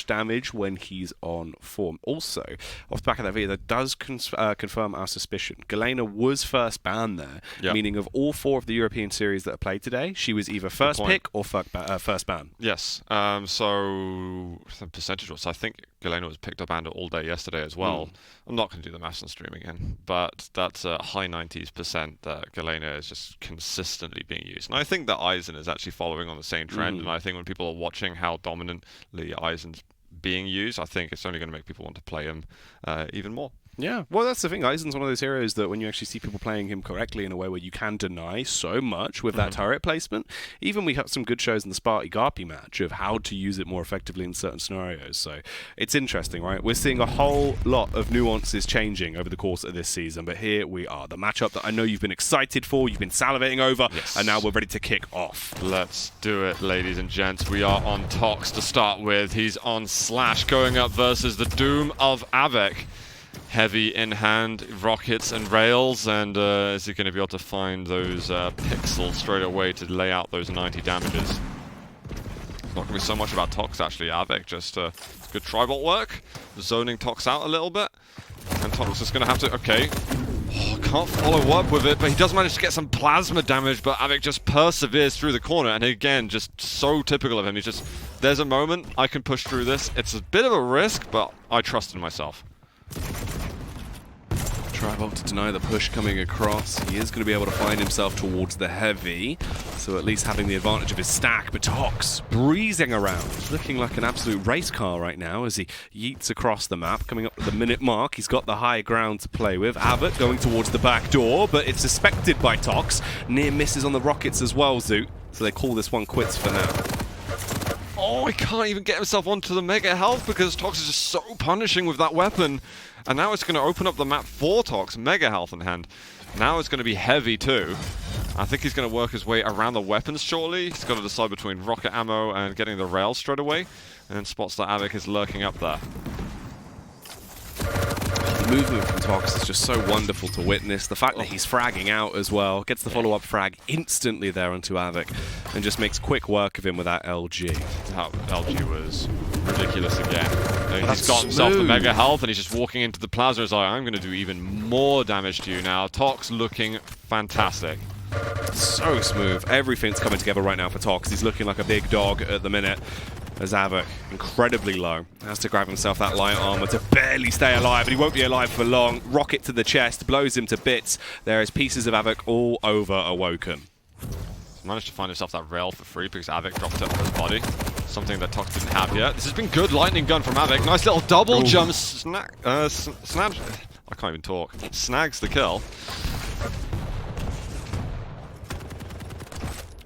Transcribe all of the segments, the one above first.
damage when he's on form. Also, off the back of that video, that does confirm our suspicion. Galena was first ban there, meaning of all 4 of the European series that are played today, she was either first pick or first ban. Yes, so percentage-wise, I think Galena was picked up and all day yesterday as well. I'm not going to do the maths on stream again, but that's a high 90s% that Galena is just consistently being used. And I think that Aizen is actually following on the same trend, and I think when people are watching how dominantly Aizen's being used, I think it's only going to make people want to play him even more. Yeah, well, that's the thing. Aizen's one of those heroes that when you actually see people playing him correctly in a way where you can deny so much with that turret placement, even we have some good shows in the Sparty-Garpy match of how to use it more effectively in certain scenarios. So it's interesting, right? We're seeing a whole lot of nuances changing over the course of this season, but here we are. The matchup that I know you've been excited for, you've been salivating over, and now we're ready to kick off. Let's do it, ladies and gents. We are on Tox to start with. He's on Slash going up versus the Doom of Avec. Heavy in hand, rockets and rails, and is he going to be able to find those pixels straight away to lay out those 90 damages? It's not going to be so much about Tox actually. Avec just good tribal work, zoning Tox out a little bit, and Tox is going to have to, can't follow up with it, but he does manage to get some plasma damage, but Avec just perseveres through the corner, and again, just so typical of him. He's just, there's a moment, I can push through this. It's a bit of a risk, but I trust in myself. Tribal to deny the push coming across. He is going to be able to find himself towards the heavy, so at least having the advantage of his stack. But Tox breezing around, looking like an absolute race car right now as he yeets across the map. Coming up to the minute mark, he's got the high ground to play with. Abbott going towards the back door, but it's suspected by Tox. Near misses on the rockets as well, Zoot. So they call this one quits for now. Oh, he can't even get himself onto the mega health because Tox is just so punishing with that weapon. And now it's going to open up the map for Tox, mega health in hand. Now it's going to be heavy too. I think he's going to work his way around the weapons shortly. He's got to decide between rocket ammo and getting the rails straight away. And then spots that Avec is lurking up there. The movement from Tox is just so wonderful to witness. The fact that he's fragging out as well, gets the follow-up frag instantly there onto Avec, and just makes quick work of him with that LG. That LG was ridiculous again. He's got himself the mega health, and he's just walking into the plasma. He's like, I'm going to do even more damage to you now. Tox looking fantastic. So smooth. Everything's coming together right now for Tox. He's looking like a big dog at the minute. As Avec, incredibly low, has to grab himself that light armor to barely stay alive, but he won't be alive for long. Rocket to the chest, blows him to bits. There is pieces of Avec all over Awoken. He's managed to find himself that rail for free because Avec dropped it on his body. Something that Tox didn't have yet. This has been good lightning gun from Avec. Nice little double jump. Snaps. I can't even talk. Snags the kill.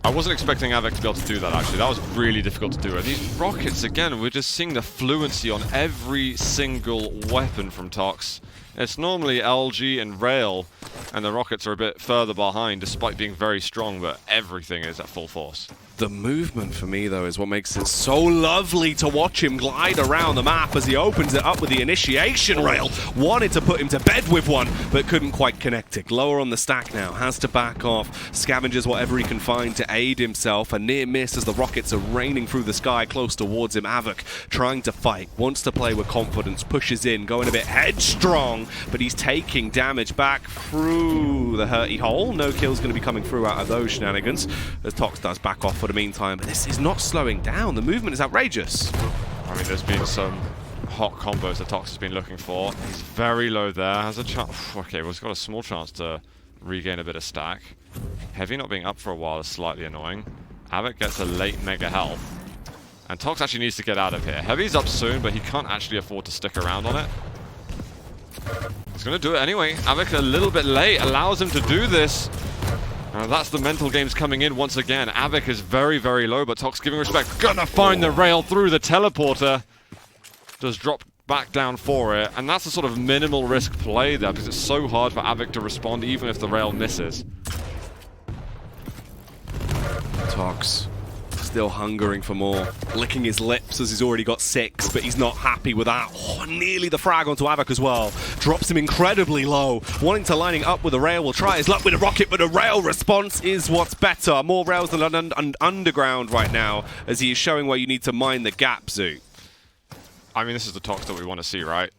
I wasn't expecting Avec to be able to do that, actually. That was really difficult to do. And these rockets, again, we're just seeing the fluency on every single weapon from Tox. It's normally LG and rail, and the rockets are a bit further behind, despite being very strong, but everything is at full force. The movement for me, though, is what makes it so lovely to watch him glide around the map as he opens it up with the initiation rail. Wanted to put him to bed with one, but couldn't quite connect it. Lower on the stack now, has to back off. Scavenges whatever he can find to aid himself. A near miss as the rockets are raining through the sky close towards him. Avec trying to fight, wants to play with confidence, pushes in, going a bit headstrong, but he's taking damage back through the hurty hole. No kill's going to be coming through out of those shenanigans as Tox does back off for the meantime, but this is not slowing down. The movement is outrageous. I mean, there's been some hot combos that Tox has been looking for. He's very low there. Has a chance. Okay, well, he's got a small chance to regain a bit of stack. Heavy not being up for a while is slightly annoying. Avec gets a late mega health. And Tox actually needs to get out of here. Heavy's up soon, but he can't actually afford to stick around on it. He's going to do it anyway. Avec a little bit late allows him to do this. That's the mental games coming in once again. Avec is very, very low, but Tox giving respect. Gonna find the rail through the teleporter. Does drop back down for it. And that's a sort of minimal risk play there, because it's so hard for Avec to respond even if the rail misses. Tox still hungering for more, licking his lips as he's already got 6, but he's not happy with that. Oh, nearly the frag onto Avec as well. Drops him incredibly low. Wanting to lining up with a rail, will try his luck with a rocket, but a rail response is what's better. More rails than underground right now, as he is showing where you need to mine the gap, Zoo. I mean, this is the Tox that we want to see, right?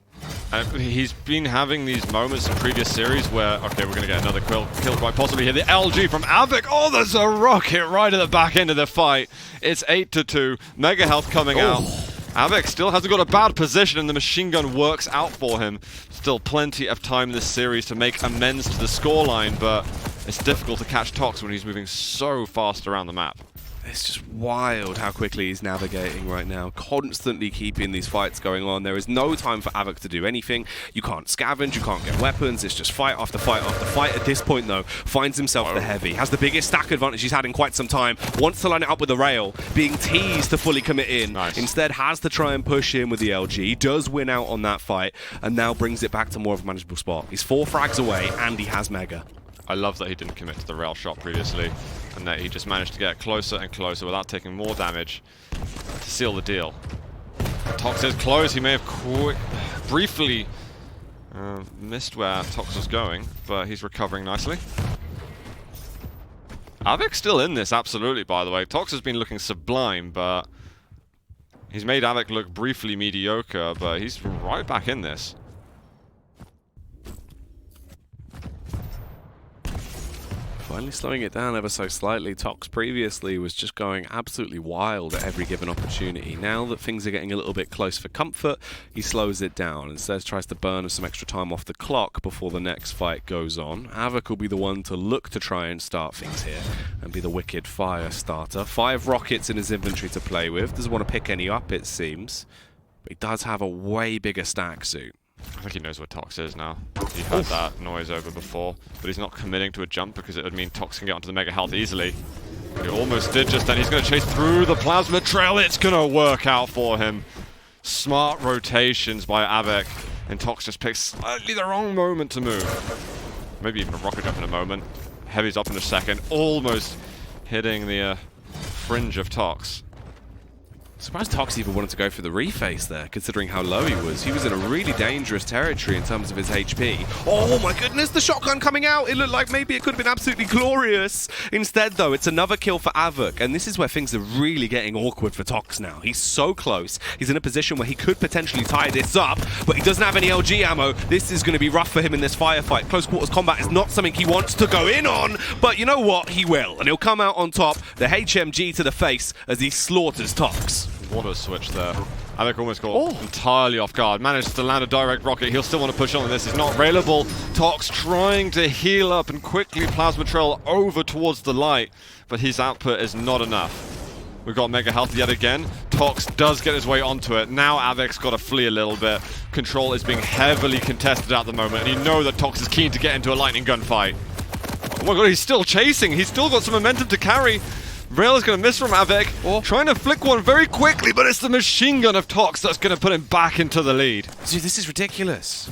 He's been having these moments in previous series where, okay, we're going to get another kill quite possibly here. The LG from Havoc. Oh, there's a rocket right at the back end of the fight. It's 8-2. Mega health coming out. Havoc still hasn't got a bad position, and the machine gun works out for him. Still plenty of time in this series to make amends to the scoreline, but it's difficult to catch Tox when he's moving so fast around the map. It's just wild how quickly he's navigating right now, constantly keeping these fights going on. There is no time for Havoc to do anything. You can't scavenge, you can't get weapons. It's just fight after fight after fight. At this point, though, finds himself the heavy. Has the biggest stack advantage he's had in quite some time. Wants to line it up with the rail, being teased to fully commit in. Nice. Instead, has to try and push in with the LG. Does win out on that fight, and now brings it back to more of a manageable spot. He's 4 frags away, and he has Mega. I love that he didn't commit to the rail shot previously, and that he just managed to get closer and closer without taking more damage to seal the deal. Tox is close. He may have briefly missed where Tox was going, but he's recovering nicely. Havoc's still in this, absolutely, by the way. Tox has been looking sublime, but he's made Havoc look briefly mediocre, but he's right back in this. Finally slowing it down ever so slightly. Tox previously was just going absolutely wild at every given opportunity. Now that things are getting a little bit close for comfort, he slows it down. Instead, tries to burn some extra time off the clock before the next fight goes on. Havoc will be the one to look to try and start things here and be the wicked fire starter. 5 rockets in his inventory to play with. Doesn't want to pick any up, it seems. But he does have a way bigger stack suit. I think he knows where Tox is now. He heard that noise over before, but he's not committing to a jump because it would mean Tox can get onto the Mega Health easily. He almost did just then. He's going to chase through the Plasma Trail. It's going to work out for him. Smart rotations by Havoc, and Tox just picks slightly the wrong moment to move. Maybe even a rocket jump in a moment. Heavy's up in a second, almost hitting the fringe of Tox. Surprised Tox even wanted to go for the reface there, considering how low he was. He was in a really dangerous territory in terms of his HP. Oh my goodness, the shotgun coming out! It looked like maybe it could have been absolutely glorious. Instead, though, it's another kill for Havoc, and this is where things are really getting awkward for Tox now. He's so close. He's in a position where he could potentially tie this up, but he doesn't have any LG ammo. This is going to be rough for him in this firefight. Close quarters combat is not something he wants to go in on, but you know what? He will, and he'll come out on top. The HMG to the face as he slaughters Tox. What a switch there. Havoc almost got entirely off guard. Managed to land a direct rocket. He'll still want to push on this. It's not railable. Tox trying to heal up and quickly Plasma Trail over towards the light, but his output is not enough. We've got Mega Health yet again. Tox does get his way onto it. Now Havoc's got to flee a little bit. Control is being heavily contested at the moment, and you know that Tox is keen to get into a lightning gun fight. Oh my god, he's still chasing. He's still got some momentum to carry. Rail is going to miss from Havoc, trying to flick one very quickly, but it's the machine gun of Tox that's going to put him back into the lead. Dude, this is ridiculous.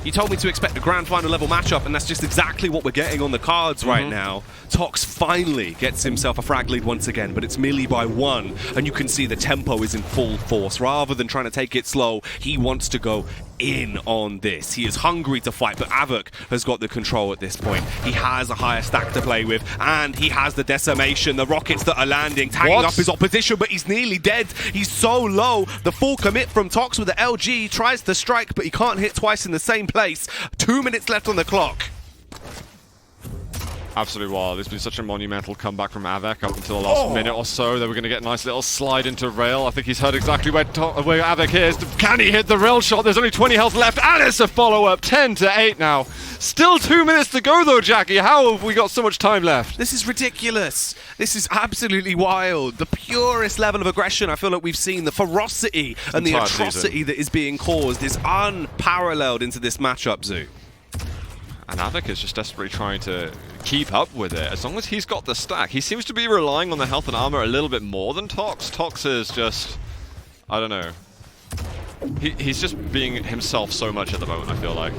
You told me to expect a grand final level matchup, and that's just exactly what we're getting on the cards right now. Tox finally gets himself a frag lead once again, but it's merely by 1, and you can see the tempo is in full force. Rather than trying to take it slow, he wants to go in on this. He is hungry to fight, but Havoc has got the control at this point. He has a higher stack to play with, and he has the decimation, the rockets that are landing, tagging up his opposition, but he's nearly dead. He's so low. The full commit from Tox with the LG, tries to strike, but he can't hit twice in the same place. 2 minutes left on the clock. Absolutely wild. It's been such a monumental comeback from Havoc up until the last minute or so. That we're going to get a nice little slide into rail. I think he's heard exactly where Havoc is. Can he hit the rail shot? There's only 20 health left, and it's a follow-up. 10-8 now. Still 2 minutes to go, though, Jackie. How have we got so much time left? This is ridiculous. This is absolutely wild. The purest level of aggression I feel like we've seen. The ferocity and the atrocity that is being caused is unparalleled into this matchup, Zoo. And Havoc is just desperately trying to keep up with it. As long as he's got the stack. He seems to be relying on the health and armor a little bit more than Tox. Tox is just... I don't know. He's just being himself so much at the moment, I feel like.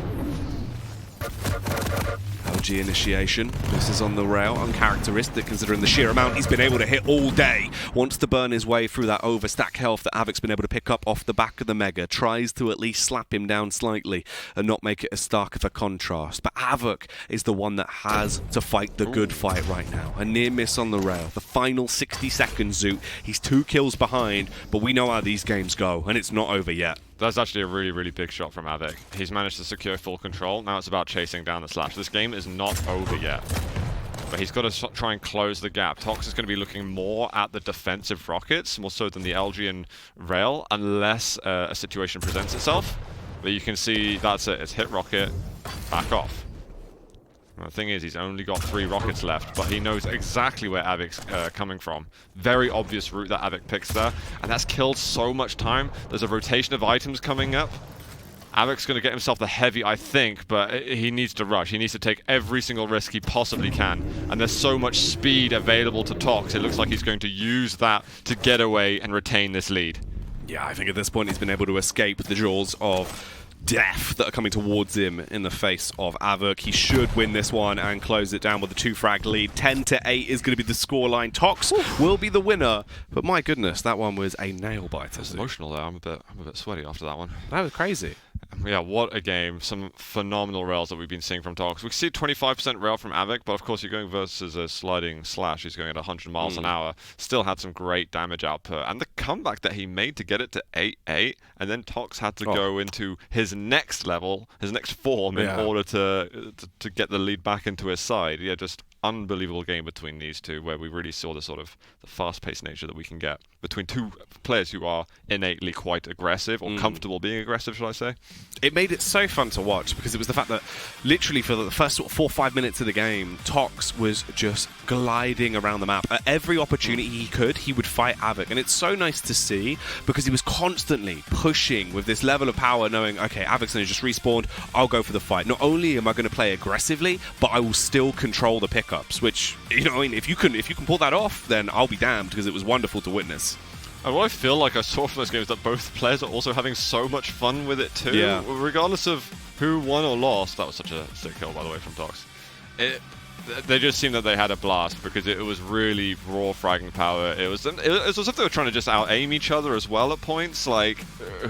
LG initiation. This is on the rail, uncharacteristic considering the sheer amount he's been able to hit all day. Wants to burn his way through that overstack health that Havoc's been able to pick up off the back of the Mega. Tries to at least slap him down slightly and not make it as stark of a contrast. But Havoc is the one that has to fight the good fight right now. A near miss on the rail. The final 60 seconds, Zoot. He's 2 kills behind, but we know how these games go, and it's not over yet. That's actually a really, really big shot from Havoc. He's managed to secure full control. Now it's about chasing down the Slash. This game is not over yet. But he's got to try and close the gap. Tox is going to be looking more at the defensive rockets, more so than the LG and Rail, unless a situation presents itself. But you can see that's it. It's hit rocket, back off. And the thing is, he's only got 3 rockets left, but he knows exactly where Avoc's coming from. Very obvious route that Avoc picks there, and that's killed so much time. There's a rotation of items coming up. Avoc's going to get himself the heavy, I think, but he needs to rush. He needs to take every single risk he possibly can. And there's so much speed available to Tox, it looks like he's going to use that to get away and retain this lead. Yeah, I think at this point he's been able to escape the jaws of death that are coming towards him in the face of Havoc. He should win this one and close it down with a 2-frag lead. 10-8 is going to be the scoreline. Tox will be the winner, but my goodness, that one was a nail biter. It's emotional there. I'm a bit sweaty after that one. That was crazy. Yeah, what a game. Some phenomenal rails that we've been seeing from Tox. We see 25% rail from Havoc, but of course you're going versus a sliding Slash. He's going at 100 miles an hour. Still had some great damage output. And the comeback that he made to get it to 8-8, and then Tox had to go into his next level, his next form, in order to get the lead back into his side. Yeah, just unbelievable game between these two, where we really saw the sort of the fast-paced nature that we can get between two players who are innately quite aggressive, or comfortable being aggressive, should I say. It made it so fun to watch because it was the fact that literally for the first sort of 4 or 5 minutes of the game, Tox was just gliding around the map. At every opportunity he could, he would fight Havoc. And it's so nice to see because he was constantly pushing with this level of power, knowing, okay, Havoc's only just respawned, I'll go for the fight. Not only am I going to play aggressively, but I will still control the pickups, which, you know, I mean, if you can pull that off, then I'll be damned, because it was wonderful to witness. And what I feel like I saw from those games is that both players are also having so much fun with it too. Yeah. Regardless of who won or lost. That was such a sick kill, by the way, from Tox. They just seemed that they had a blast because it was really raw fragging power. It was as if they were trying to just out-aim each other as well at points, like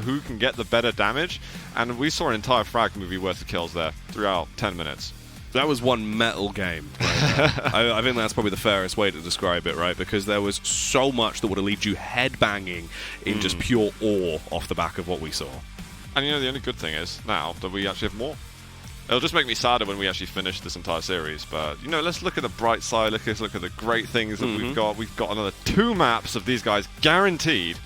who can get the better damage. And we saw an entire frag movie worth of kills there throughout 10 minutes. That was one metal game. Right? I think that's probably the fairest way to describe it, right? Because there was so much that would have left you headbanging in just pure awe off the back of what we saw. And you know, the only good thing is now that we actually have more. It'll just make me sadder when we actually finish this entire series. But, you know, let's look at the bright side. Let's look at the great things that we've got. We've got another 2 maps of these guys guaranteed.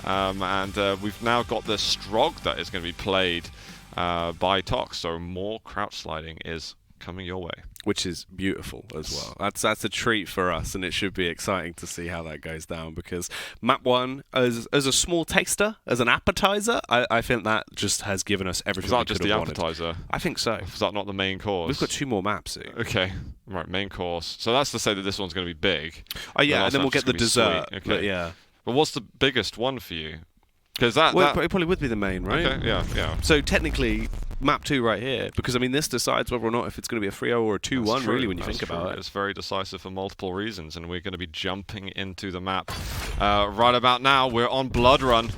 And we've now got the Strog that is going to be played by Tox. So more crouch sliding is coming your way, which is beautiful as well. That's a treat for us, and it should be exciting to see how that goes down, because map 1, as a small taster, as an appetizer, I think that just has given us everything. Is that just the appetizer? I think so. Is that not the main course? We've got 2 more maps. Okay, right, main course. So that's to say that this one's going to be big. Oh yeah, and then we'll get the dessert. Okay. But yeah. But what's the biggest one for you? Because it probably would be the main, right? Okay, yeah. So technically, map 2 right here, because I mean this decides whether or not if it's going to be a 3-0 or a 2-1, really, when you think about it. It's very decisive for multiple reasons, and we're going to be jumping into the map right about now. We're on Blood Run.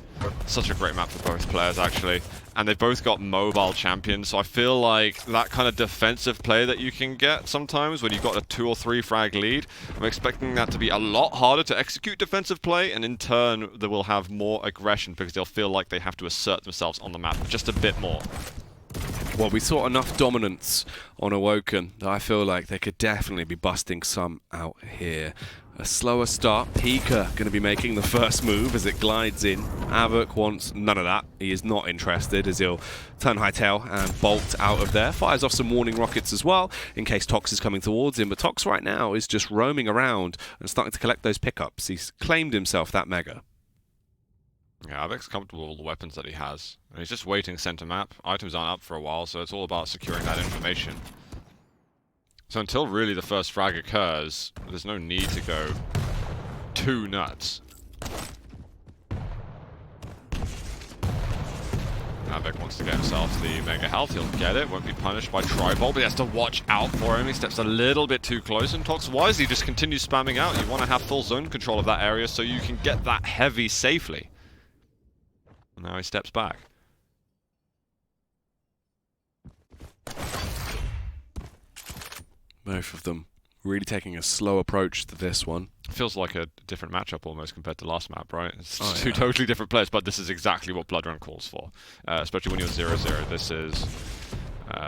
Such a great map for both players, actually. And they've both got mobile champions, so I feel like that kind of defensive play that you can get sometimes when you've got a 2 or 3 frag lead, I'm expecting that to be a lot harder to execute defensive play, and in turn they will have more aggression because they'll feel like they have to assert themselves on the map just a bit more. Well, we saw enough dominance on Awoken that I feel like they could definitely be busting some out here. A slower start. Pika going to be making the first move as it glides in. Havoc wants none of that. He is not interested, as he'll turn hightail and bolt out of there. Fires off some warning rockets as well in case Tox is coming towards him. But Tox right now is just roaming around and starting to collect those pickups. He's claimed himself that Mega. Yeah, Havoc's comfortable with all the weapons that he has. And he's just waiting center map. Items aren't up for a while, so it's all about securing that information. So until really the first frag occurs, there's no need to go too nuts. Havoc wants to get himself the Mega Health. He'll get it. Won't be punished by Tribal, but he has to watch out for him. He steps a little bit too close, and Tox wisely just continues spamming out. You want to have full zone control of that area so you can get that heavy safely. And now he steps back. Both of them really taking a slow approach to this one. Feels like a different matchup almost compared to last map, right? It's two totally different players, but this is exactly what Blood Run calls for. Especially when you're 0-0.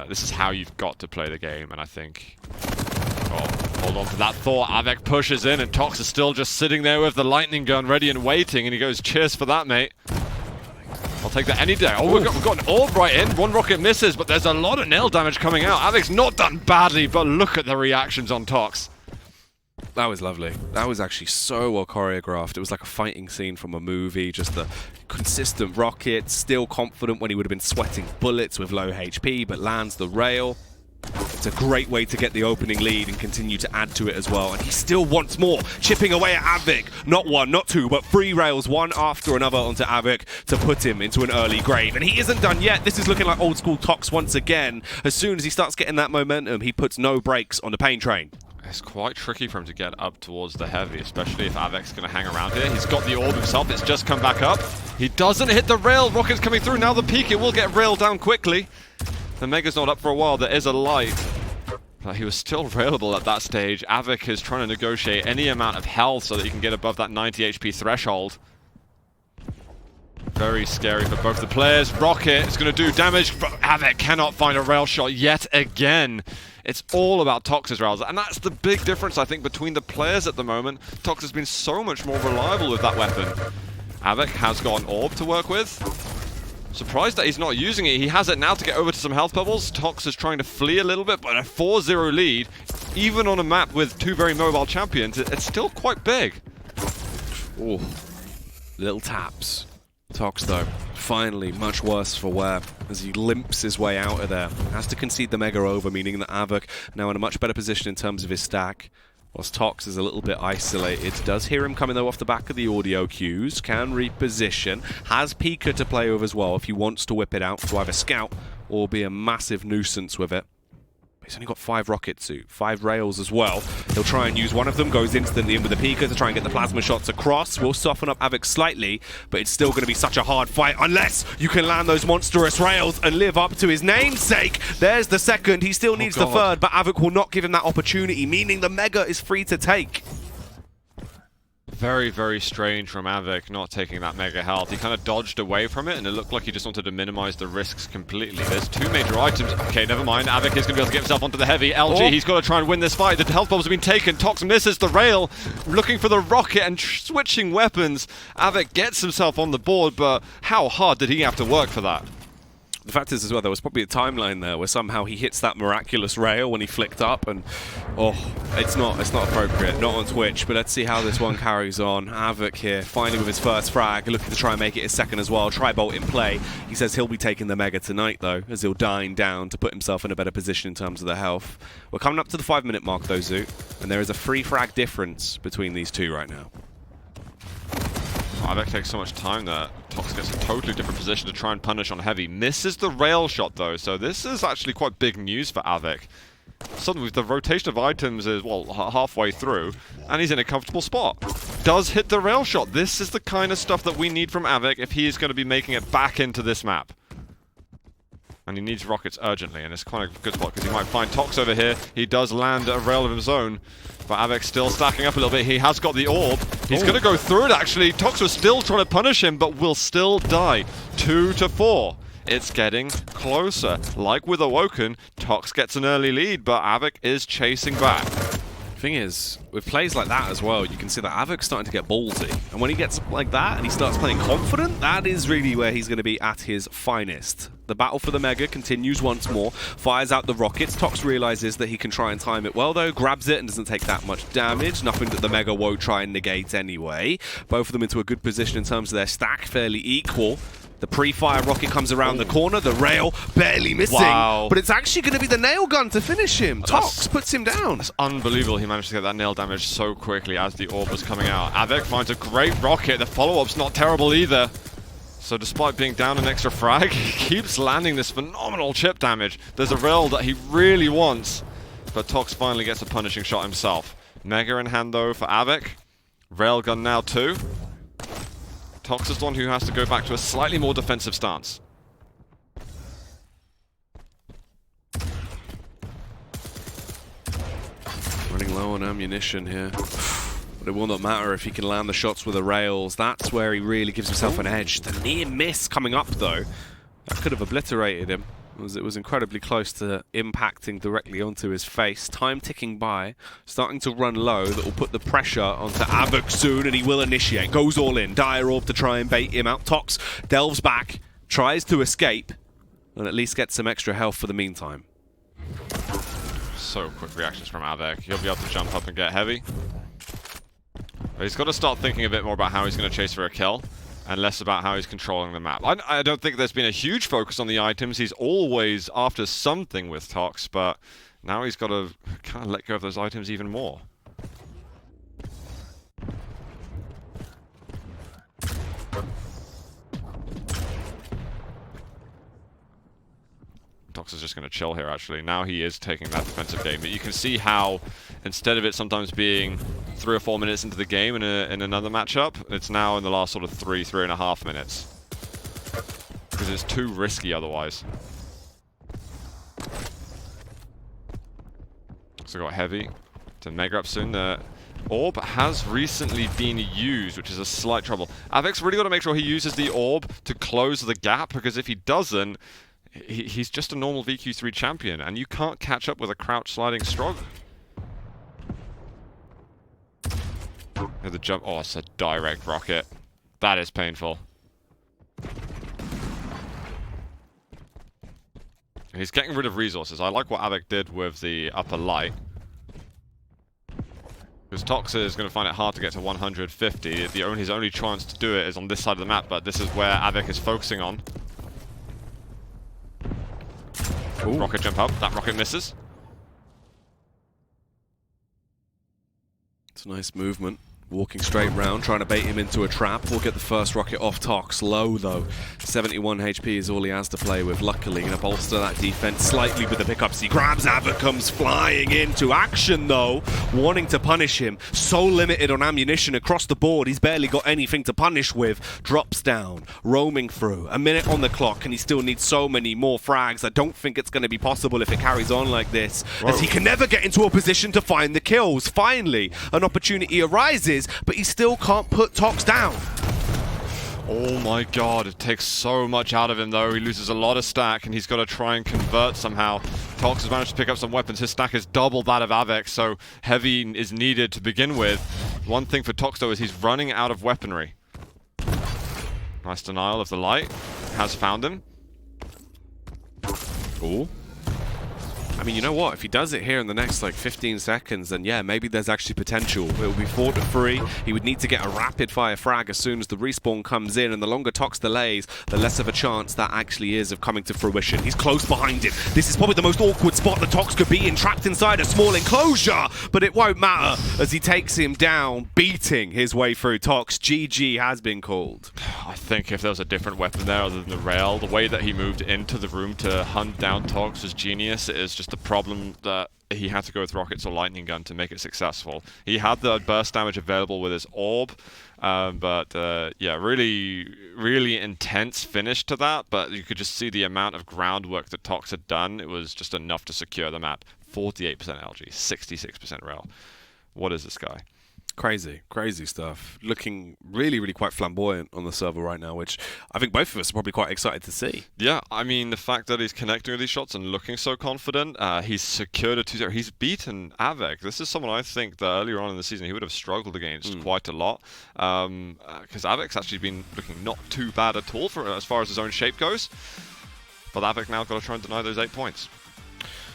This is how you've got to play the game, and I think... Oh, hold on to that thought. Avec pushes in, and Tox is still just sitting there with the lightning gun ready and waiting, and he goes, cheers for that, mate. I'll take that any day. Oh, we've got an orb right in. One rocket misses, but there's a lot of nail damage coming out. Avic's not done badly, but look at the reactions on Tox. That was lovely. That was actually so well choreographed. It was like a fighting scene from a movie. Just the consistent rocket, still confident when he would have been sweating bullets with low HP, but lands the rail. It's a great way to get the opening lead and continue to add to it as well. And he still wants more, chipping away at Havoc. Not one, not two, but 3 rails, one after another onto Havoc to put him into an early grave. And he isn't done yet. This is looking like old school Tox once again. As soon as he starts getting that momentum, he puts no brakes on the pain train. It's quite tricky for him to get up towards the heavy, especially if Avic's going to hang around here. He's got the orb himself. It's just come back up. He doesn't hit the rail. Rocket's coming through. Now the peak. It will get railed down quickly. The Mega's not up for a while. There is a light. But he was still railable at that stage. Avic is trying to negotiate any amount of health so that he can get above that 90 HP threshold. Very scary for both the players. Rocket is going to do damage, but Avic cannot find a rail shot yet again. It's all about Tox's rails, and that's the big difference, I think, between the players at the moment. Tox has been so much more reliable with that weapon. Avic has got an orb to work with. Surprised that he's not using it. He has it now to get over to some health bubbles. Tox is trying to flee a little bit, but a 4-0 lead, even on a map with 2 very mobile champions, it's still quite big. Ooh, little taps. Tox, though, finally much worse for wear as he limps his way out of there. Has to concede the Mega over, meaning that Havoc now in a much better position in terms of his stack. Whilst Tox is a little bit isolated. Does hear him coming though off the back of the audio cues. Can reposition. Has Pika to play with as well if he wants to whip it out to either scout or be a massive nuisance with it. He's only got 5 rocket suit, 5 rails as well. He'll try and use one of them, goes instantly in with the Pika to try and get the plasma shots across. Will soften up Havoc slightly, but it's still going to be such a hard fight unless you can land those monstrous rails and live up to his namesake. There's the second. He still needs the third, but Havoc will not give him that opportunity, meaning the Mega is free to take. Very, very strange from Avic not taking that Mega Health. He kind of dodged away from it, and it looked like he just wanted to minimize the risks completely. There's 2 major items. Okay, never mind. Avic is going to be able to get himself onto the heavy. LG, he's got to try and win this fight. The health bubbles have been taken. Tox misses the rail, looking for the rocket and switching weapons. Avic gets himself on the board, but how hard did he have to work for that? The fact is as well, there was probably a timeline there where somehow he hits that miraculous rail when he flicked up, and it's not appropriate, not on Twitch, but let's see how this one carries on. Havoc here, finally with his first frag, looking to try and make it his second as well. Tri-bolt in play. He says he'll be taking the Mega tonight though, as he'll dine down to put himself in a better position in terms of the health. We're coming up to the 5-minute mark though, Zoot, and there is a 3 frag difference between these two right now. Avic takes so much time that Tox gets a totally different position to try and punish on heavy. Misses the rail shot though, so this is actually quite big news for Avic. Suddenly the rotation of items is, well, halfway through, and he's in a comfortable spot. Does hit the rail shot. This is the kind of stuff that we need from Avic if he is going to be making it back into this map. And he needs rockets urgently, and it's quite a good spot because he might find Tox over here. He does land a rail of his own, but Avic's still stacking up a little bit. He has got the orb. He's going to go through it, actually. Tox was still trying to punish him, but will still die. 2-4. It's getting closer. Like with Awoken, Tox gets an early lead, but Avic is chasing back. Thing is, with plays like that as well, you can see that Havoc's starting to get ballsy. And when he gets like that and he starts playing confident, that is really where he's going to be at his finest. The battle for the Mega continues once more, fires out the rockets. Tox realizes that he can try and time it well though, grabs it and doesn't take that much damage. Nothing that the Mega won't try and negate anyway. Both of them into a good position in terms of their stack, fairly equal. The pre-fire rocket comes around the corner, the rail barely missing, but it's actually going to be the nail gun to finish him. Tox puts him down. It's unbelievable he managed to get that nail damage so quickly as the orb was coming out. Avic finds a great rocket. The follow-up's not terrible either. So despite being down an extra frag, he keeps landing this phenomenal chip damage. There's a rail that he really wants, but Tox finally gets a punishing shot himself. Mega in hand though for Awoken. Railgun now too. Tox is the one who has to go back to a slightly more defensive stance. Running low on ammunition here. But it will not matter if he can land the shots with the rails. That's where he really gives himself an edge. The near miss coming up though, that could have obliterated him. It was incredibly close to impacting directly onto his face. Time ticking by, starting to run low. That will put the pressure onto Havoc soon, and he will initiate. Goes all in. Dire Orb to try and bait him out. Tox delves back, tries to escape, and at least gets some extra health for the meantime. So quick reactions from Awoken. He'll be able to jump up and get heavy. But he's got to start thinking a bit more about how he's going to chase for a kill, and less about how he's controlling the map. I don't think there's been a huge focus on the items. He's always after something with Tox, but now he's got to kind of let go of those items even more. Tox is just going to chill here, actually. Now he is taking that defensive game. But you can see how, instead of it sometimes being 3 or 4 minutes into the game in another matchup, it's now in the last sort of 3.5 minutes. Because it's too risky otherwise. So got heavy to Mega up soon. The orb has recently been used, which is a slight trouble. Awoken's really got to make sure he uses the orb to close the gap, because if he doesn't, he's just a normal VQ3 champion, and you can't catch up with a crouch sliding strong. The jump. Oh, it's a direct rocket. That is painful. He's getting rid of resources. I like what Awoken did with the upper light. Because Tox is going to find it hard to get to 150. His only chance to do it is on this side of the map, but this is where Awoken is focusing on. Ooh. Rocket jump up. That rocket misses. It's a nice movement. Walking straight round, trying to bait him into a trap. We'll get the first rocket off Tox. Low though. 71 HP is all he has to play with. Luckily, going to bolster that defense slightly with the pickups. He grabs Havoc, comes flying into action though, wanting to punish him. So limited on ammunition across the board. He's barely got anything to punish with. Drops down, roaming through. A minute on the clock, and he still needs so many more frags. I don't think it's going to be possible if it carries on like this. Whoa. As he can never get into a position to find the kills. Finally, an opportunity arises, but he still can't put Tox down. Oh my god, it takes so much out of him though. He loses a lot of stack, and he's got to try and convert somehow. Tox has managed to pick up some weapons. His stack is double that of Awoken, so heavy is needed to begin with. One thing for Tox though is he's running out of weaponry. Nice denial of the light. Has found him. Ooh. I mean, you know what? If he does it here in the next, like, 15 seconds, then yeah, maybe there's actually potential. It will be 4-3. He would need to get a rapid-fire frag as soon as the respawn comes in, and the longer Tox delays, the less of a chance that actually is of coming to fruition. He's close behind it. This is probably the most awkward spot that Tox could be in, trapped inside a small enclosure, but it won't matter as he takes him down, beating his way through. Tox, GG has been called. I think if there was a different weapon there other than the rail, the way that he moved into the room to hunt down Tox was genius. It is just the problem that he had to go with rockets or lightning gun to make it successful. He had the burst damage available with his orb, but yeah, really intense finish to that, but you could just see the amount of groundwork that Tox had done. It was just enough to secure the map. 48% LG, 66% rail. What is this guy? Crazy stuff. Looking really quite flamboyant on the server right now, which I think both of us are probably quite excited to see. Yeah, I mean, the fact that he's connecting with these shots and looking so confident, he's secured a 2-0. He's beaten Awoken. This is someone I think that earlier on in the season he would have struggled against quite a lot, because Awoken's actually been looking not too bad at all for as far as his own shape goes. But Awoken now got to try and deny those 8 points.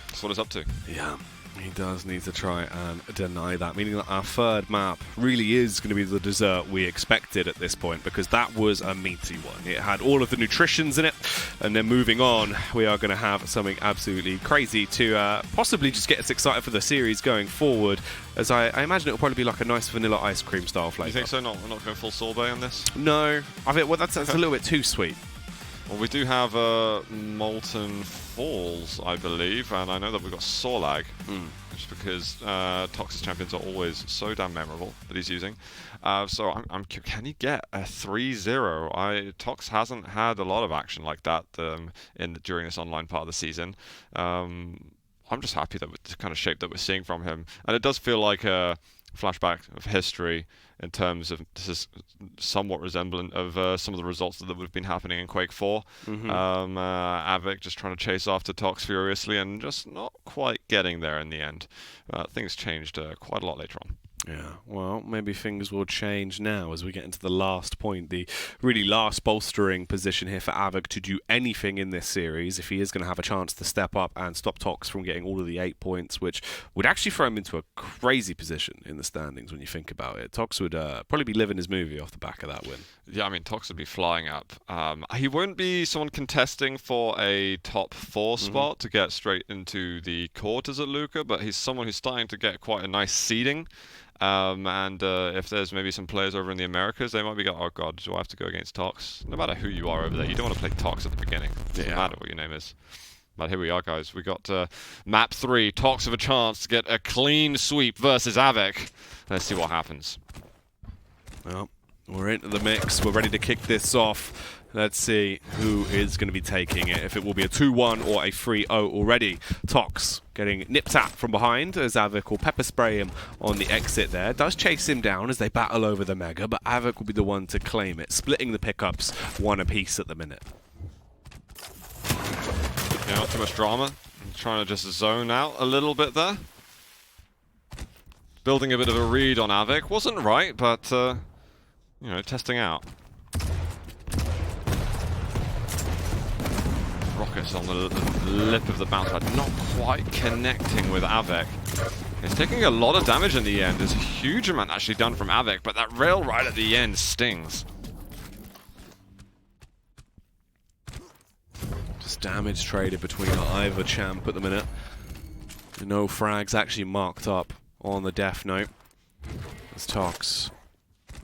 That's what it's up to. Yeah. He does need to try and deny that, meaning that our third map really is going to be the dessert we expected at this point, because that was a meaty one. It had all of the nutritions in it, and then moving on, we are going to have something absolutely crazy to possibly just get us excited for the series going forward, as I imagine it will probably be like a nice vanilla ice cream style flavour. You think so? We're not going full sorbet on this? No. Well, that's a little bit too sweet. Well, we do have Molten Falls, I believe, and I know that we've got Sorlag, just because Tox's champions are always so damn memorable that he's using. So can he get a 3-0? Tox hasn't had a lot of action like that during this online part of the season. I'm just happy that with the kind of shape that we're seeing from him, and it does feel like a flashback of history in terms of this is somewhat resemblant of some of the results that would have been happening in Quake 4. Avic just trying to chase after Tox furiously and just not quite getting there in the end. Things changed quite a lot later on. Yeah, well, maybe things will change now as we get into the last point, the really last bolstering position here for Havoc to do anything in this series if he is going to have a chance to step up and stop Tox from getting all of the 8 points, which would actually throw him into a crazy position in the standings when you think about it. Tox would probably be living his movie off the back of that win. Yeah, I mean, Tox would be flying up. He won't be someone contesting for a top 4 spot to get straight into the quarters at Luca, but he's someone who's starting to get quite a nice seeding. If there's maybe some players over in the Americas, they might be going, oh god, do I have to go against Tox? No matter who you are over there, you don't want to play Tox at the beginning. Doesn't matter what your name is. But here we are, guys. We got map 3. Tox have a chance to get a clean sweep versus Havoc. Let's see what happens. Well, we're into the mix. We're ready to kick this off. Let's see who is going to be taking it. If it will be a 2-1 or a 3-0 already. Tox getting nipped at from behind as Havoc will pepper spray him on the exit there. Does chase him down as they battle over the Mega, but Havoc will be the one to claim it, splitting the pickups 1 apiece at the minute. Yeah, not too much drama. I'm trying to just zone out a little bit there. Building a bit of a read on Havoc. Wasn't right, but, you know, testing out. Rockets on the lip of the bounce pad, not quite connecting with Havoc. It's taking a lot of damage in the end. There's a huge amount actually done from Havoc, but that rail right at the end stings. Just damage traded between either champ at the minute. No frags actually marked up on the death note. As Tox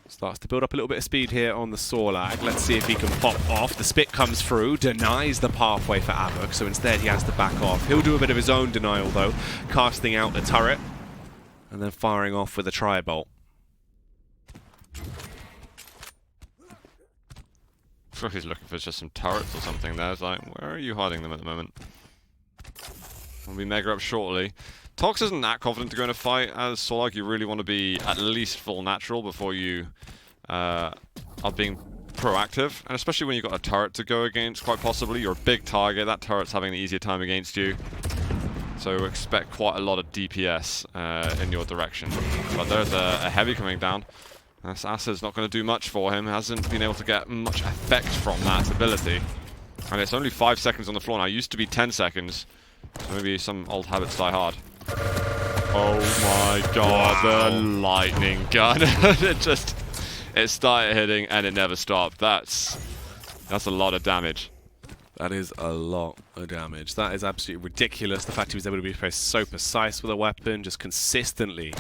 starts to build up a little bit of speed here on the Sorlag. Let's see if he can pop off. The spit comes through, denies the pathway for Havoc, so instead he has to back off. He'll do a bit of his own denial though, casting out the turret and then firing off with a tri-bolt. I feel like he's looking for just some turrets or something there. It's like, where are you hiding them at the moment? We'll be mega up shortly. Tox isn't that confident to go in a fight. As Sorlag, you really want to be at least full natural before you are being proactive. And especially when you've got a turret to go against, quite possibly. You're a big target. That turret's having the easier time against you. So expect quite a lot of DPS in your direction. But there's a heavy coming down. This Acid's not going to do much for him. Hasn't been able to get much effect from that ability. And it's only 5 seconds on the floor now. It used to be 10 seconds. So maybe some old habits die hard. Oh my god, wow. The lightning gun. it started hitting and it never stopped. That's a lot of damage. That is a lot of damage. That is absolutely ridiculous. The fact he was able to be so precise with a weapon, just consistently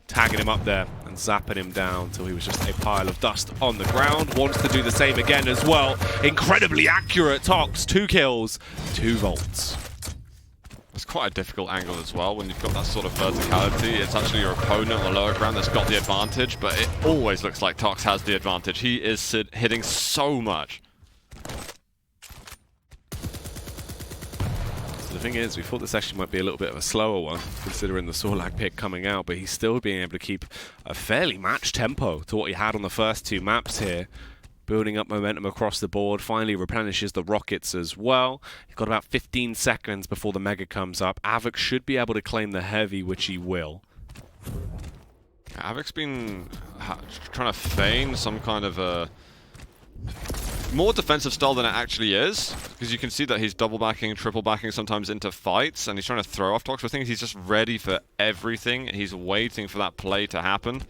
tagging him up there and zapping him down until he was just a pile of dust on the ground. Wants to do the same again as well. Incredibly accurate Tox. 2 kills, 2 volts. It's quite a difficult angle as well when you've got that sort of verticality. It's actually your opponent on the lower ground that's got the advantage, but it always looks like Tox has the advantage. He is hitting so much. The thing is, we thought this actually might be a little bit of a slower one, considering the Sorlag pick coming out, but he's still being able to keep a fairly matched tempo to what he had on the first 2 maps here. Building up momentum across the board, finally replenishes the rockets as well. He's got about 15 seconds before the Mega comes up. Havoc should be able to claim the heavy, which he will. Havoc's been trying to feign some kind of a more defensive style than it actually is, because you can see that he's double backing, triple backing sometimes into fights, and he's trying to throw off Tox. I think he's just ready for everything. He's waiting for that play to happen.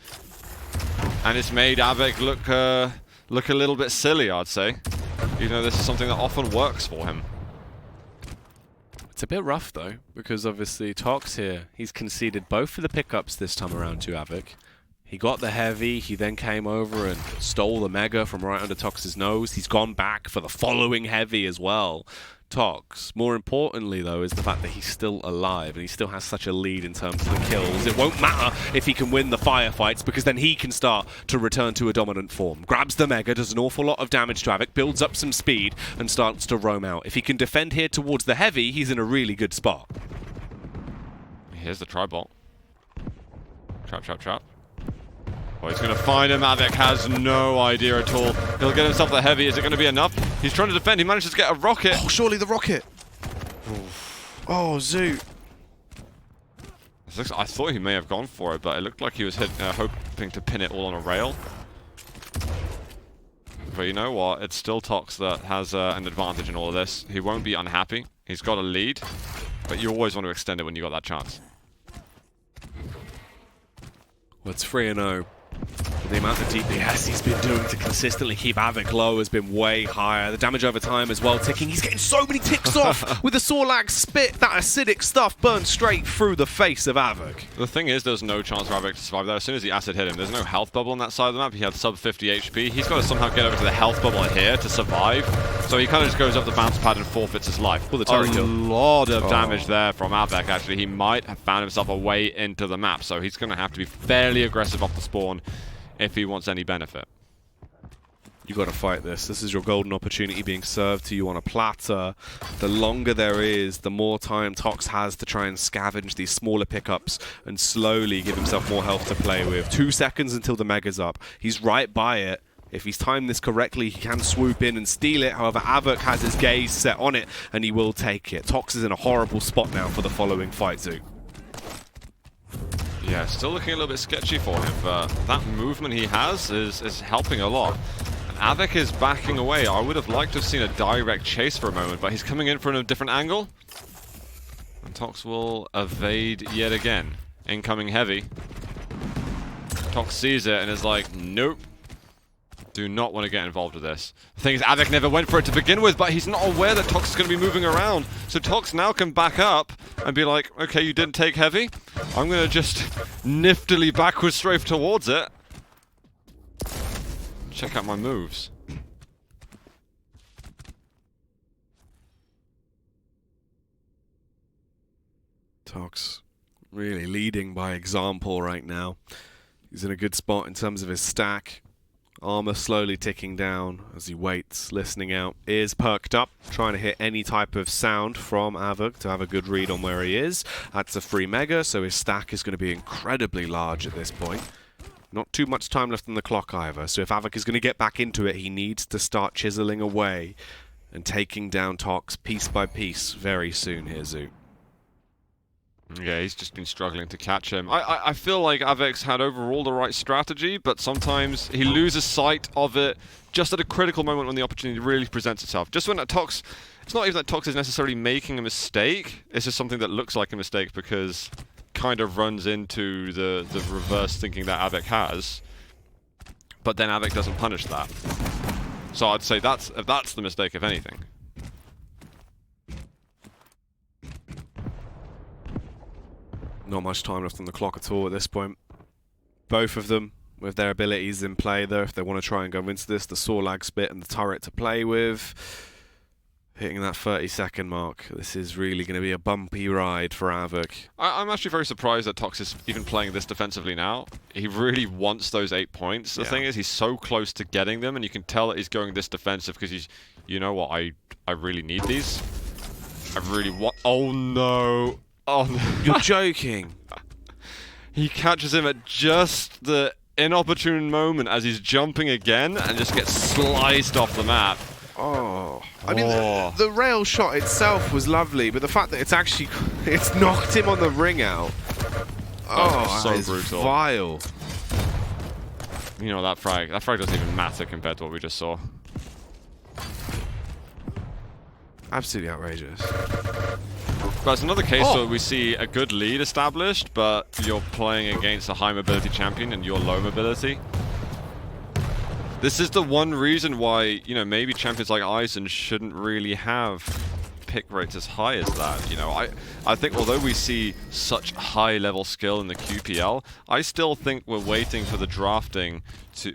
And it's made Havoc look a little bit silly, I'd say. Even though this is something that often works for him. It's a bit rough though, because obviously Tox here, he's conceded both of the pickups this time around to Havoc. He got the heavy, he then came over and stole the mega from right under Tox's nose. He's gone back for the following heavy as well. Tox, more importantly though, is the fact that he's still alive and he still has such a lead in terms of the kills. It won't matter if he can win the firefights, because then he can start to return to a dominant form. Grabs the mega, does an awful lot of damage to Havoc, builds up some speed and starts to roam out. If he can defend here towards the heavy, he's in a really good spot. Here's the tri-bolt. Trap, trap, trap. Oh, he's going to find him. Havoc has no idea at all. He'll get himself the heavy. Is it going to be enough? He's trying to defend. He manages to get a rocket. Oh, surely the rocket. Oh, Zoot. I thought he may have gone for it, but it looked like he was hoping to pin it all on a rail. But you know what? It's still Tox that has an advantage in all of this. He won't be unhappy. He's got a lead, but you always want to extend it when you got that chance. Well, it's 3-0. The amount of DPS he's been doing to consistently keep Havoc low has been way higher. The damage over time as well ticking. He's getting so many ticks off with the Sorlag spit. That acidic stuff burns straight through the face of Havoc. The thing is, there's no chance for Havoc to survive there. As soon as the acid hit him, there's no health bubble on that side of the map. He had sub 50 HP. He's got to somehow get over to the health bubble here to survive. So he kind of just goes up the bounce pad and forfeits his life. Well, the turret kill. A lot of damage there from Havoc, actually. He might have found himself a way into the map. So he's going to have to be fairly aggressive off the spawn if he wants any benefit. You got to fight this. This is your golden opportunity being served to you on a platter. The longer there is, the more time Tox has to try and scavenge these smaller pickups and slowly give himself more health to play with. 2 seconds until the mega's up. He's right by it. If he's timed this correctly, he can swoop in and steal it. However, Havoc has his gaze set on it, and he will take it. Tox is in a horrible spot now for the following fight, Zoo. Yeah, still looking a little bit sketchy for him, but that movement he has is helping a lot. And Havoc is backing away. I would have liked to have seen a direct chase for a moment, but he's coming in from a different angle. And Tox will evade yet again. Incoming heavy. Tox sees it and is like, nope. Do not want to get involved with this. The thing is, Havoc never went for it to begin with, but he's not aware that Tox is going to be moving around. So Tox now can back up and be like, okay, you didn't take heavy. I'm going to just niftily backwards strafe towards it. Check out my moves. Tox really leading by example right now. He's in a good spot in terms of his stack. Armor slowly ticking down as he waits, listening out. Ears perked up, trying to hit any type of sound from Havoc to have a good read on where he is. That's a free mega, so his stack is going to be incredibly large at this point. Not too much time left on the clock either, so if Havoc is going to get back into it, he needs to start chiseling away and taking down Tox piece by piece very soon here, Zoo. Yeah, he's just been struggling to catch him. I feel like Havoc's had overall the right strategy, but sometimes he loses sight of it just at a critical moment when the opportunity really presents itself. Just when Tox, it's not even that Tox is necessarily making a mistake, it's just something that looks like a mistake because kind of runs into the reverse thinking that Havoc has, but then Havoc doesn't punish that. So I'd say that's the mistake, if anything. Not much time left on the clock at all at this point. Both of them with their abilities in play though, if they want to try and go into this, the Sorlag spit and the turret to play with. Hitting that 30-second mark, this is really going to be a bumpy ride for Havoc. I'm actually very surprised that Tox is even playing this defensively now. He really wants those 8 points. The thing is, he's so close to getting them, and you can tell that he's going this defensive because he's, you know what, I really need these. I really want, oh no. Oh no. You're joking. He catches him at just the inopportune moment as he's jumping again and just gets sliced off the map. Oh, I mean, the rail shot itself was lovely, but the fact that it's knocked him on the ring out. Oh, so that is brutal. Vile. You know, that frag doesn't even matter compared to what we just saw. Absolutely outrageous. But it's another case where we see a good lead established, but you're playing against a high mobility champion and you're low mobility. This is the one reason why, you know, maybe champions like Aizen shouldn't really have pick rates as high as that. You know, I think although we see such high level skill in the QPL, I still think we're waiting for the drafting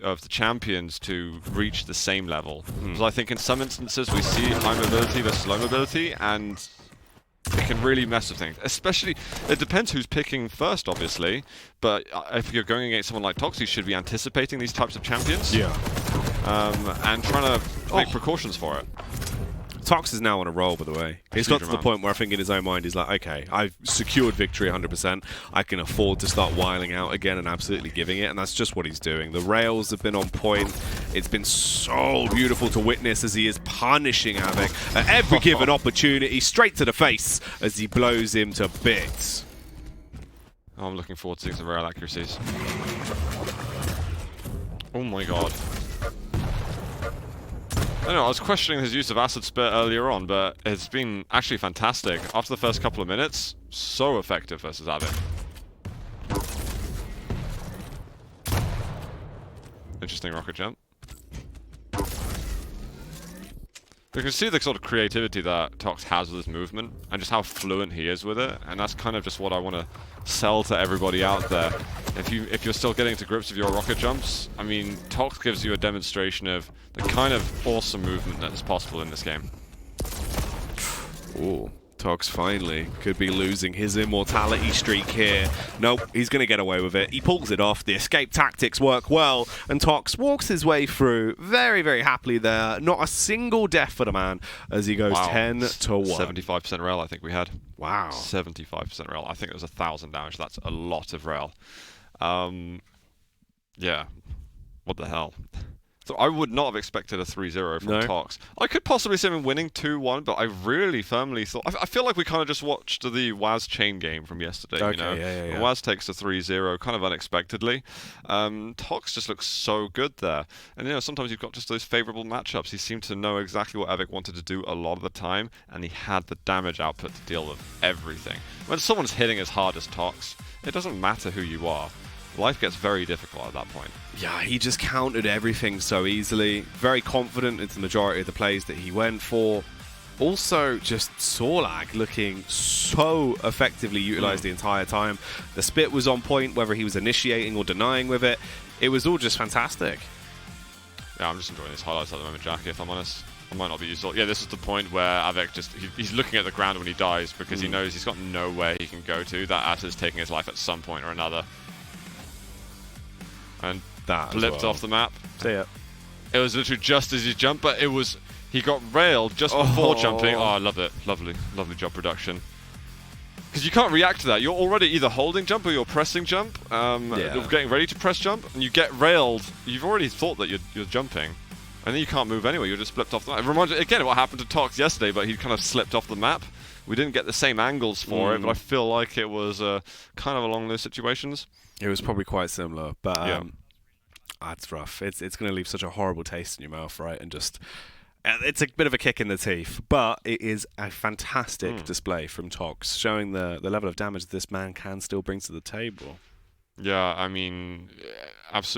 of the champions to reach the same level. Because I think in some instances we see high mobility versus low mobility, and it can really mess with things. Especially, it depends who's picking first, obviously, but if you're going against someone like Tox, you should be anticipating these types of champions. Yeah. And trying to make precautions for it. Tox is now on a roll, by the way. He's got to the point where I think in his own mind he's like, okay, I've secured victory 100%. I can afford to start wiling out again and absolutely giving it, and that's just what he's doing. The rails have been on point. It's been so beautiful to witness as he is punishing Havoc at every given opportunity, straight to the face as he blows him to bits. Oh, I'm looking forward to seeing some rail accuracies. Oh my god. I don't know, I was questioning his use of Acid Spit earlier on, but it's been actually fantastic. After the first couple of minutes, so effective versus Havoc. Interesting rocket jump. You can see the sort of creativity that Tox has with his movement, and just how fluent he is with it, and that's kind of just what I want to sell to everybody out there. If you're still getting to grips with your rocket jumps, I mean, Tox gives you a demonstration of the kind of awesome movement that is possible in this game. Ooh. Tox finally could be losing his immortality streak here. Nope, he's going to get away with it. He pulls it off. The escape tactics work well, and Tox walks his way through very, very happily there. Not a single death for the man as he goes 10 to 1. 75% rail, I think we had. Wow. 75% rail. I think it was 1,000 damage. That's a lot of rail. Yeah. What the hell? So I would not have expected a 3-0 from Tox. I could possibly see him winning 2-1, but I really firmly thought... I feel like we kind of just watched the Waz chain game from yesterday, you know? Yeah. Waz takes a 3-0 kind of unexpectedly. Tox just looks so good there. And, you know, sometimes you've got just those favourable matchups. He seemed to know exactly what Havoc wanted to do a lot of the time, and he had the damage output to deal with everything. When someone's hitting as hard as Tox, it doesn't matter who you are. Life gets very difficult at that point. Yeah, he just countered everything so easily. Very confident in the majority of the plays that he went for. Also, just Sorlag looking so effectively utilized the entire time. The spit was on point, whether he was initiating or denying with it. It was all just fantastic. Yeah, I'm just enjoying these highlights at the moment, Jackie, if I'm honest. I might not be useful. Yeah, this is the point where Havoc just... He's looking at the ground when he dies because he knows he's got nowhere he can go to. That Atta is taking his life at some point or another. And that flipped off the map. See ya. It was literally just as he jumped, but it was... He got railed just before jumping. Oh, I love it. Lovely, lovely jump production. Because you can't react to that. You're already either holding jump or you're pressing jump. You're getting ready to press jump, and you get railed. You've already thought that you're jumping, and then you can't move anyway. You're just flipped off the map. It reminds me, again, of what happened to Tox yesterday, but he kind of slipped off the map. We didn't get the same angles for it, but I feel like it was kind of along those situations. It was probably quite similar, but that's rough. It's going to leave such a horrible taste in your mouth, right? And just... It's a bit of a kick in the teeth, but it is a fantastic display from Tox, showing the level of damage this man can still bring to the table. Yeah, I mean, absolutely.